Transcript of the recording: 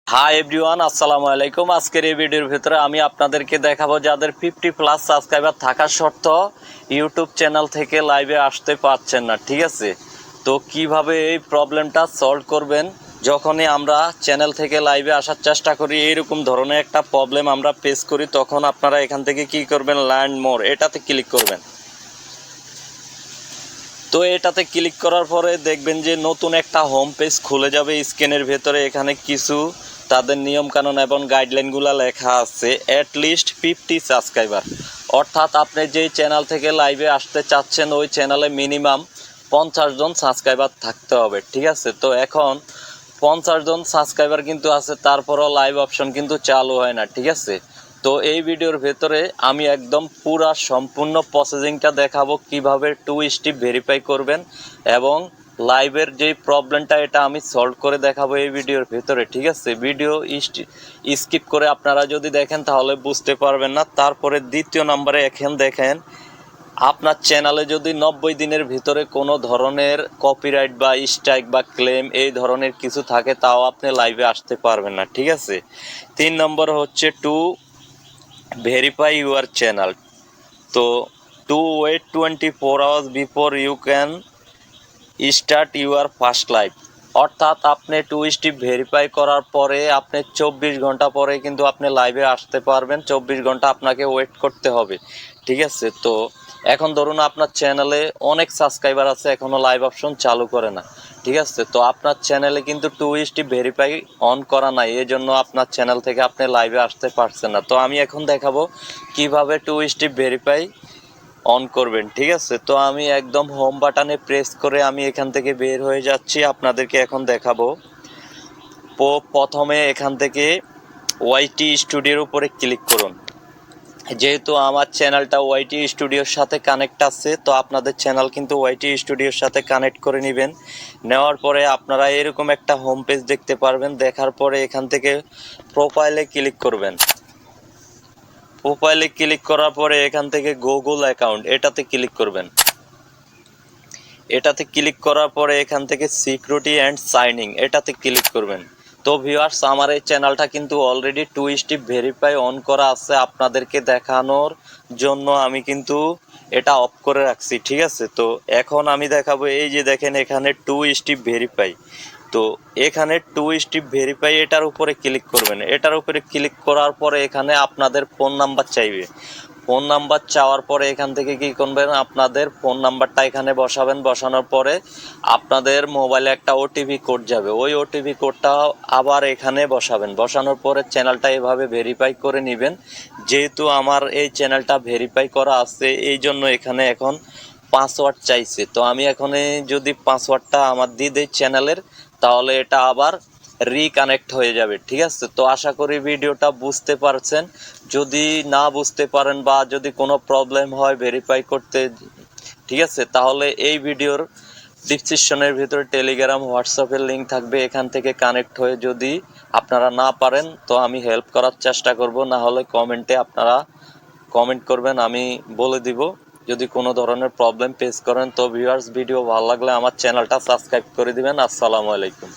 Hi everyone, আসসালামু আলাইকুম। আজকের এই ভিডিওর ভিতরে আমি আপনাদেরকে দেখাবো যাদের 50+ সাবস্ক্রাইবার থাকা সত্ত্বেও ইউটিউব চ্যানেল থেকে লাইভে আসতে পারছেন না, ঠিক আছে? তো কিভাবে এই প্রবলেমটা সলভ করবেন। যখনই আমরা চ্যানেল থেকে লাইভে আসার চেষ্টা করি এইরকম ধরনের একটা প্রবলেম আমরা ফেস করি, তখন আপনারা এখান থেকে কি করবেন, লার্ন মোর এটাতে ক্লিক করবেন। তো এটাতে ক্লিক করার পরে দেখবেন যে নতুন একটা হোম পেজ খুলে যাবে স্ক্রিনের ভেতরে। এখানে কিছু তাদের নিয়মকানুন এবং গাইডলাইনগুলো লেখা আছে। অ্যাটলিস্ট 50 সাবস্ক্রাইবার, অর্থাৎ আপনি যেই চ্যানেল থেকে লাইভে আসতে চাচ্ছেন ওই চ্যানেলে মিনিমাম 50 জন সাবস্ক্রাইবার থাকতে হবে, ঠিক আছে? তো এখন 50 জন সাবস্ক্রাইবার কিন্তু আছে, তারপরও লাইভ অপশন কিন্তু চালু হয় না, ঠিক আছে? তো এই ভিডিওর ভেতরে আমি একদম পুরা সম্পূর্ণ প্রসেসিংটা দেখাবো কিভাবে 2 স্টেপ ভেরিফাই করবেন এবং লাইভের যে প্রবলেমটা এটা আমি সলভ করে দেখাবো এই ভিডিওর ভেতরে, ঠিক আছে? ভিডিও স্কিপ করে আপনারা যদি দেখেন তাহলে বুঝতে পারবেন না। তারপরে দ্বিতীয় নম্বরে এখন দেখেন, আপনার চ্যানেলে যদি 90 দিনের ভিতরে কোনো ধরনের কপিরাইট বা স্ট্রাইক বা ক্লেম এই ধরনের কিছু থাকে তাও আপনি লাইভে আসতে পারবেন না, ঠিক আছে? 3 নম্বর হচ্ছে টু ভেরিফাই ইউর চ্যানেল। তো to wait 24 hours before you can start your first live, অর্থাৎ আপনি 2 স্টেপ ভেরিফাই করার পরে আপনি 24 ঘন্টা পরে কিন্তু আপনি লাইভে আসতে পারবেন। 24 ঘন্টা আপনাকে ওয়েট করতে হবে, ঠিক আছে? তো এখন ধরুন আপনার চ্যানেলে অনেক সাবস্ক্রাইবার আছে, এখনও লাইভ অপশন চালু করে না, ঠিক আছে? তো আপনার চ্যানেলে কিন্তু 2 স্টেপ ভেরিফাই অন করা নাই, এই জন্য আপনার চ্যানেল থেকে আপনি লাইভে আসতে পারছেন না। তো আমি এখন দেখাবো কিভাবে 2 স্টেপ ভেরিফাই অন করবেন, ঠিক আছে? তো আমি একদম হোম বাটনে প্রেস করে আমি এখান থেকে বের হয়ে যাচ্ছি, আপনাদেরকে এখন দেখাবো। প্রথমে এখান থেকে ওয়াইটি স্টুডিওর উপরে ক্লিক করুন। যেহেতু আমার চ্যানেলটা ওয়াইটি স্টুডিওর সাথে কানেক্ট আছে, তো আপনাদের চ্যানেল কিন্তু ওয়াইটি স্টুডিওর সাথে কানেক্ট করে নেবেন। নেওয়ার পরে আপনারা এরকম একটা হোম পেজ দেখতে পারবেন। দেখার পরে এখান থেকে প্রোফাইলে ক্লিক করবেন। প্রোফাইলে ক্লিক করার পরে এখান থেকে গুগল অ্যাকাউন্ট এটাতে ক্লিক করবেন। এটাতে ক্লিক করার পরে এখান থেকে সিকিউরিটি অ্যান্ড সাইনিং এটাতে ক্লিক করবেন। তো ভিউয়ার্স, আমার এই চ্যানেলটা কিন্তু অলরেডি 2 স্টেপ ভেরিফাই অন করা আছে, আপনাদেরকে দেখানোর জন্য আমি কিন্তু এটা অফ করে রাখছি, ঠিক আছে? তো এখন আমি দেখাবো, এই যে দেখেন এখানে 2 স্টেপ ভেরিফাই। তো এখানে 2 স্টেপ ভেরিফাই এটার উপরে ক্লিক করবেন। এটার উপরে ক্লিক করার পরে এখানে আপনাদের ফোন নাম্বার চাইবে। ফোন নাম্বার চাওয়ার পরে এখান থেকে কি করবেন, আপনাদের ফোন নাম্বারটা এখানে বসাবেন। বসানোর পরে আপনাদের মোবাইলে একটা ওটিপি কোড যাবে, ওই ওটিপি কোডটা আবার এখানে বসাবেন। বসানোর পরে চ্যানেলটা এভাবে ভেরিফাই করে নেবেন। যেহেতু আমার এই চ্যানেলটা ভেরিফাই করা আছে এই জন্য এখানে এখন পাসওয়ার্ড চাইছে। তো আমি এখানে যদি পাসওয়ার্ডটা আমার দিয়ে দিই চ্যানেলের, তাহলে এটা আবার রিকানেক্ট হয়ে যাবে, ঠিক আছে? তো আশা করি ভিডিওটা বুঝতে পারছেন। যদি না বুঝতে পারেন বা যদি কোনো প্রবলেম হয় ভেরিফাই করতে, ঠিক আছে, তাহলে এই ভিডিওর ডিসক্রিপশনের ভিতরে টেলিগ্রাম হোয়াটসঅ্যাপের লিঙ্ক থাকবে, এখান থেকে কানেক্ট হয়ে যদি আপনারা না পারেন তো আমি হেল্প করার চেষ্টা করব, না হলে কমেন্টে আপনারা কমেন্ট করবেন, আমি বলে দিব যদি কোনো ধরনের প্রবলেম ফেস করেন। তো ভিউয়ার্স, ভিডিও ভালো লাগলে আমার চ্যানেলটা সাবস্ক্রাইব করে দিবেন। আসসালামু আলাইকুম।